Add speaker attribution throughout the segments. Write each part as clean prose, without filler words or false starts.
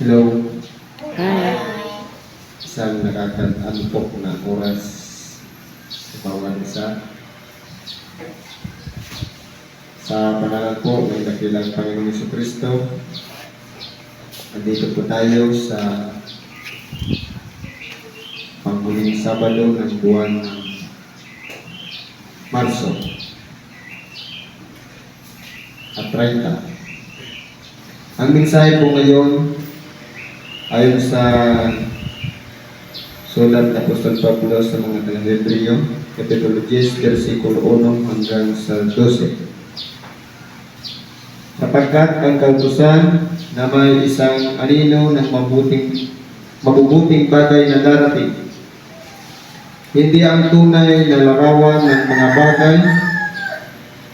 Speaker 1: Hello,
Speaker 2: Hi.
Speaker 1: isang nakaka-antok na oras sa bawat isa. Sa pangalan po ng dakilang Panginoong Jesucristo, andito po tayo sa panghuling Sabado ng buwan ng Marso at 30. Ang mensahe po ngayon ayon sa sulat Apostol Pablo sa mga taga-Hebreo, Kapitulo 10, versikulo 1 hanggang sa 12. Sapagkat ang kautusan na may isang anino ng mabubuting bagay na darating, hindi ang tunay na larawan ng mga bagay,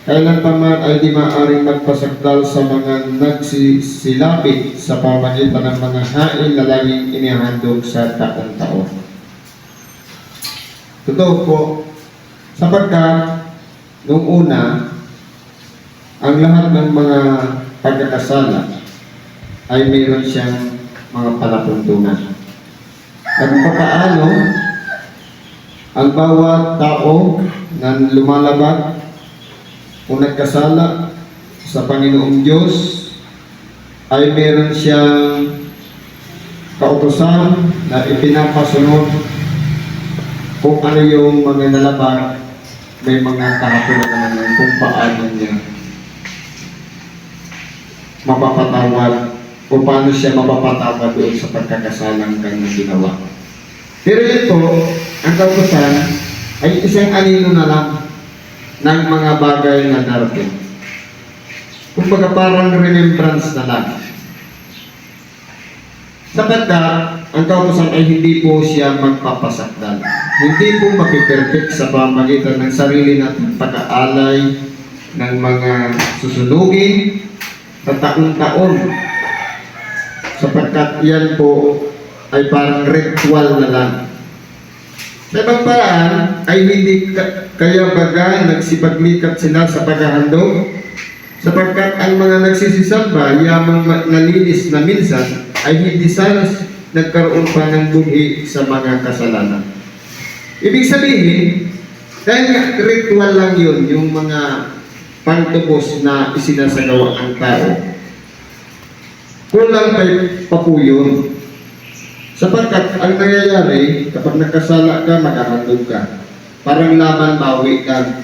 Speaker 1: kailan pa man ay di maaaring magpasakdal sa mga nagsisilapit sa pamagitan ng mga hain na laging inihandog sa taon-taon. Totoo po, sapagkat noong una, ang lahat ng mga pagkakasala ay mayroon siyang mga palatuntunan. At papaano ang bawat tao na lumalabag o nagkasala sa Panginoong Diyos ay meron siyang kautusan na ipinapasunod kung ano yung mga nalabag. May mga kahatulan naman kung paano niya mapapatawad o paano siya mapapatawad doon sa pagkakasalang kanyang ginawa. Pero ito, ang kautusan ay isang anino na lang ng mga bagay na darating. Kumbaga parang remembrance na lang. Sapagkat ang kautusan ay hindi po siya magpapasakdal. Hindi po mapiperfect sa pamagitan ng sarili nating pag-aalay ng mga susunugin sa taon-taon. Sapagkat yan po ay parang ritual na lang. Sa ibang paraan ay hindi kaya baga nagsipagmikat sila sa paghahandog, sapagkat ang mga nagsisisamba yamang nalinis na minsan ay hindi sana nagkaroon pa ng buhi sa mga kasalanan. Ibig sabihin, dahil ritual lang yun, yung mga pantubos na isinasagawa ang tao, kulang pa po yun. Sapagkat ang nangyayari, kapag nagkasala ka, maghahandog ka. Parang laban, bawi ka.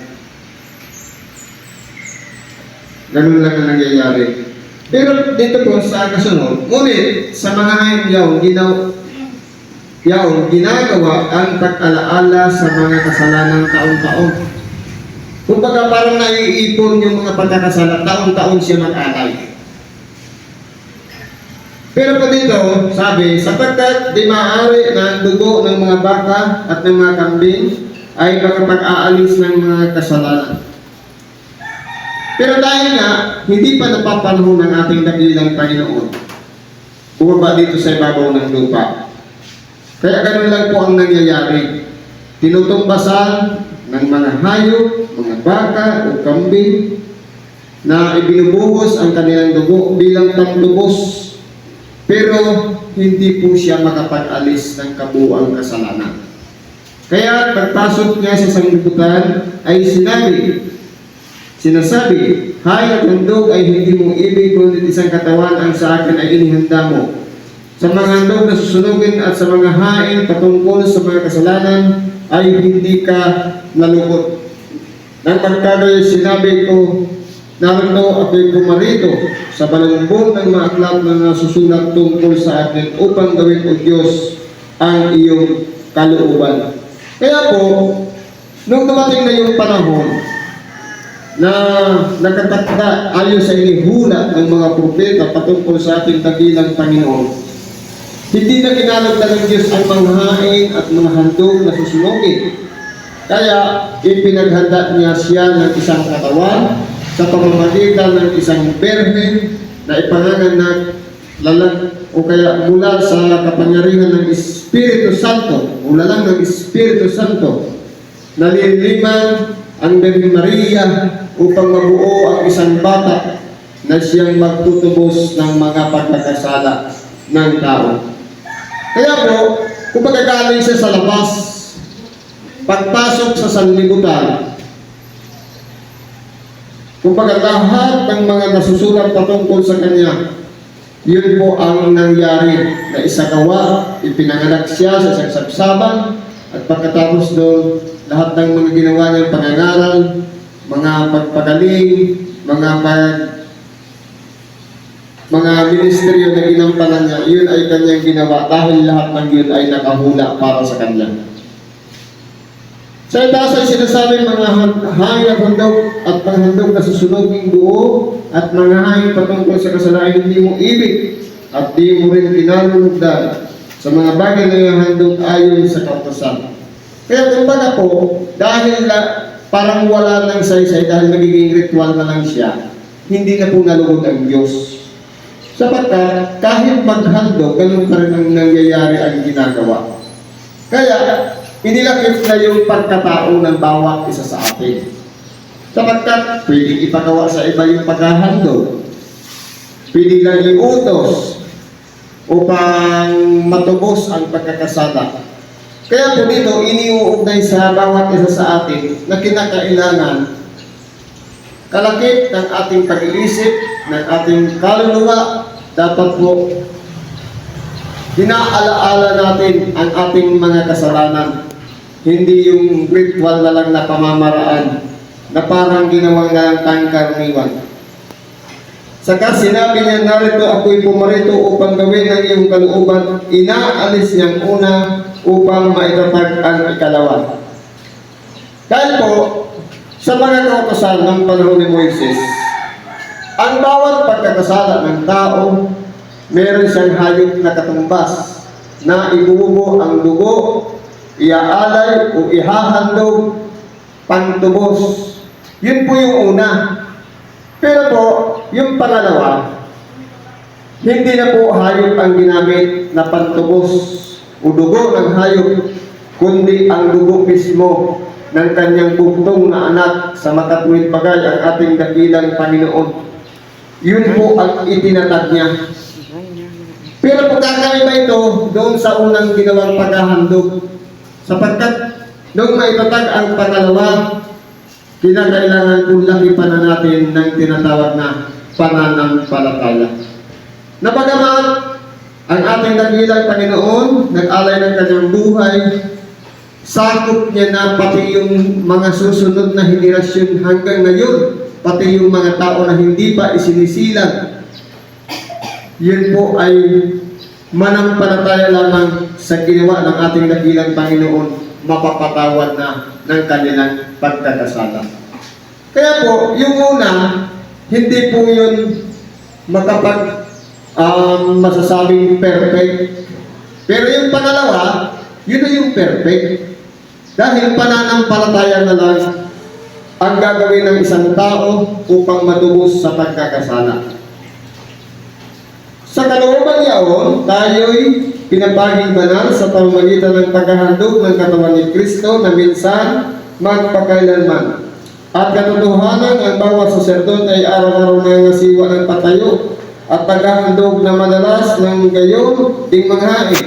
Speaker 1: Ganun lang ang nangyayari. Pero dito po sa kasunod, ngunit sa mga hayaw, ginagawa ang pag-alaala sa mga kasalanang taon-taon. Kumbaga parang naiipon yung mga pagkakasala, taon-taon siya mag-alay. Pero po dito, sabi, sapagkat di maaari na ang dugo ng mga baka at ng mga kambing ay makapag-aalis ng mga kasalanan. Pero dahil nga, hindi pa napapanahon ng ating dakilang Panginoon, bumaba dito sa ibabaw ng lupa. Kaya ganoon lang po ang nangyayari. Tinutumbasan ng mga hayop, mga baka o kambing na ibinubuhos ang kanilang dugo bilang pangtubos. Pero hindi po siya makapag-alis ng kabuuang kasalanan. Kaya pagpasok niya sa sanglibutan ay sinasabi, hay at handog ay hindi mong ibig, kundi isang katawan ang sa akin ay inihanda mo. Sa mga handog na susunugin at sa mga hain patungkol sa mga kasalanan ay hindi ka nalukot. Nang magkagay sinabi ko, narito ako'y pumarito sa balumbong ng mga aklat na nasusulat tungkol sa atin upang gawin o Diyos ang iyong kalooban. Kaya po, nung dumating na yung panahon na nakatakda ayon sa inihula ng mga propeta patungkol sa ating dakilang Panginoon, hindi na kinalagda ng Diyos ang manghain at mga handog na susunugin. Kaya ipinaghanda niya siya ng isang katawan sa pamamagitan ng isang berhen na ipanganganak o kaya mula sa kapangyarihan ng Espiritu Santo, mula lang ng Espiritu Santo, naliliman ang Birhen Maria upang mabuo ang isang bata na siyang magtutubos ng mga pagkakasala ng tao. Kaya po, kung magagaling siya sa labas, pagpasok sa sanlibutan, kung lahat ng mga nasusulat patungkol sa kanya, yun po ang nangyari na isagawa, ipinanganak siya sa isang sabsaban, at pagkatapos doon, lahat ng mga ginawa niyang pangangaral, mga pagpagaling, mga ministeryo na ginampanan niya, yun ay kanyang ginawa dahil lahat ng yun ay nakahula para sa kanya. Sa itaas ay sinasabi mga hangin at handog at panghandog na susunoging buo at mga hangin patungkol sa kasalanan hindi mo ibig at di mo rin pinalulugdan sa mga bagay na handog ayon sa kautosan. Kaya kumbaga po, dahil parang wala ng saysay dahil nagiging ritual na lang siya, hindi na po nalugod ang Diyos. Sapagkat kahit maghandog, ganun pa rin ang nangyayari ang ginagawa. Kaya, inilakip na yung pagkatao ng bawat isa sa atin. Sapagkat pwedeng ipagawa sa iba yung paghahandog. Pwedeng lang iutos upang matubos ang pagkakasala. Kaya po dito, iniuugnay sa bawat isa sa atin na kinakailangan kalakip ng ating pag-iisip, ng ating kaluluwa, dapat po inaalaala natin ang ating mga kasalanan. Hindi yung ritual na lang na pamamaraan na parang ginawang na lang pangkaraniwan. Saka sinabi niya, narito ako'y pumarito upang gawin ang iyong kalooban. Inaalis niyang una upang maitatag ang ikalawa. Dahil po, sa mga kautosan ng panahon ni Moises, ang bawat pagkakasala ng tao, meron siyang hayop na katumbas na ibubuo ang dugo, iaalay o ihahandog, pantubos. Yun po yung una. Pero po, yung pangalawa, hindi na po hayop ang ginamit na pantubos o dugo ng hayop, kundi ang dugo mismo ng kanyang bugtong na anak sa makatuwid bagay ang ating dakilang Panginoon. Yun po ang itinatag niya. Pero pagkakaiba ito doon sa unang ginawang paghahandog, sapagkat nung maitatag ang pangalawa, kinakailangan kung lakipan na natin ng tinatawag na pananampalataya. Napagamat ang ating dakilang Panginoon, nag-alay ng kanyang buhay, sakop niya na pati yung mga susunod na henerasyon hanggang ngayon, pati yung mga tao na hindi pa isinisilang. Yun po ay manampalataya lamang sa ginawa ng ating dakilang Panginoon, mapapatawad na ng kanilang pagkakasala. Kaya po, yung una, hindi po yun masasabing perfect. Pero yung pangalawa, yun na yung perfect. Dahil pananampalataya na lang ang gagawin ng isang tao upang matubos sa pagkakasala. Sa kalooban yaon, tayo'y pinapaging banal sa pamamagitan ng paghahandog ng katawan ni Kristo na minsan magpakailanman. At katotohanan, ang bawat saserdote ay araw-araw na nasiwa ng patayo at paghahandog na madalas ng gayon ding mga hain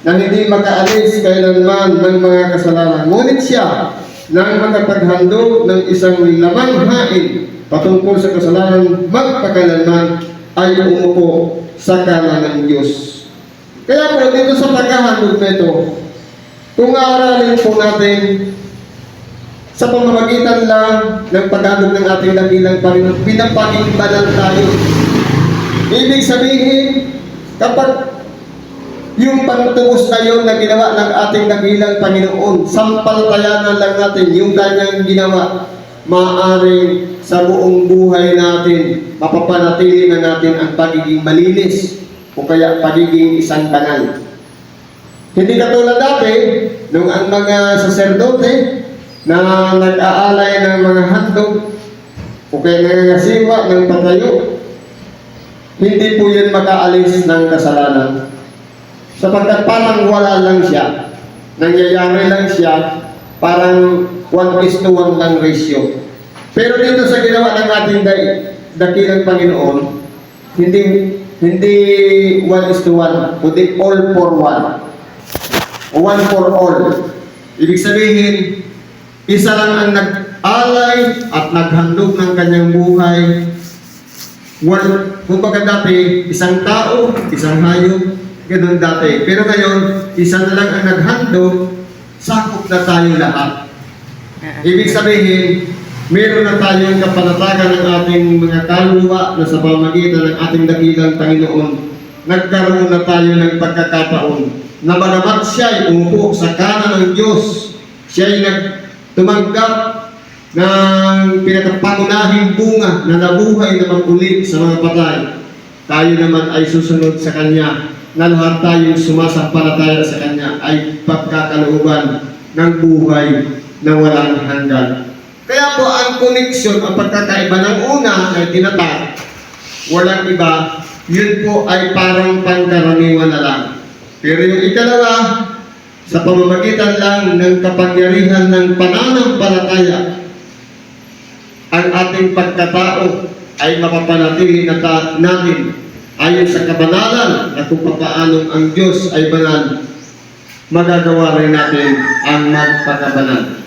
Speaker 1: na hindi makaalis kailanman ng mga kasalanan. Ngunit siya nang makapaghandog ng isang lamang hain patungkol sa kasalanan magpakailanman ay umupo sa kanan ng Diyos. Kaya po dito sa paghahandog nito, kung aaralin po natin sa pamamagitan lang ng paghahandog ng ating dakilang Panginoon, pinapaging banal tayo. Ibig sabihin, kapag yung pantubos na yun na ginawa ng ating dakilang Panginoon, sampalatayanan lang natin yung kanyang ginawa, maaaring sa buong buhay natin, mapapanatili na natin ang pagiging malinis o kaya pagiging isang banal. Hindi katulad dati, nung ang mga saserdote na nag-aalay ng mga handog o kaya nangangasiwa ng patayo, hindi po yun makaalis ng kasalanan. Sapagkat parang wala lang siya. Nangyayari lang siya, parang 1:1 lang ratio. Pero dito sa ginawa ng ating dakilang Panginoon, hindi hindi 1:1, kundi all for one. O one for all. Ibig sabihin, isa lang ang nag-alay at naghandog ng kanyang buhay. Kumbaga dati, isang tao, isang hayop, ganoon dati. Pero ngayon, isa na lang ang naghandog, sakop na tayo lahat. Ibig sabihin, meron na tayong kapanatagan ng ating mga kaluluwa na sa pamagitan ng ating dakilang Panginoon. Nagkaroon na tayo ng pagkakataon na bagamat siya ay umupo sa kanan ng Diyos, siya ay tumanggap ng pinakapangunahing bunga na nabuhay na mag-uli sa mga patay. Tayo naman ay susunod sa Kanya, na lahat tayong sumasampalataya sa Kanya ay pagkakalooban ng buhay na walang hanggan. Kaya po ang koneksyon, ang pagkakaiba ng una ay tinatag, walang iba, yun po ay parang pangkaraniwan na lang. Pero yung ikalawa, sa pamamagitan lang ng kapangyarihan ng pananampalataya, ang ating pagkatao ay mapapanatili natin ayon sa kabanalan na kung paano ang Diyos ay banal, magagawa rin natin ang magpakabanal.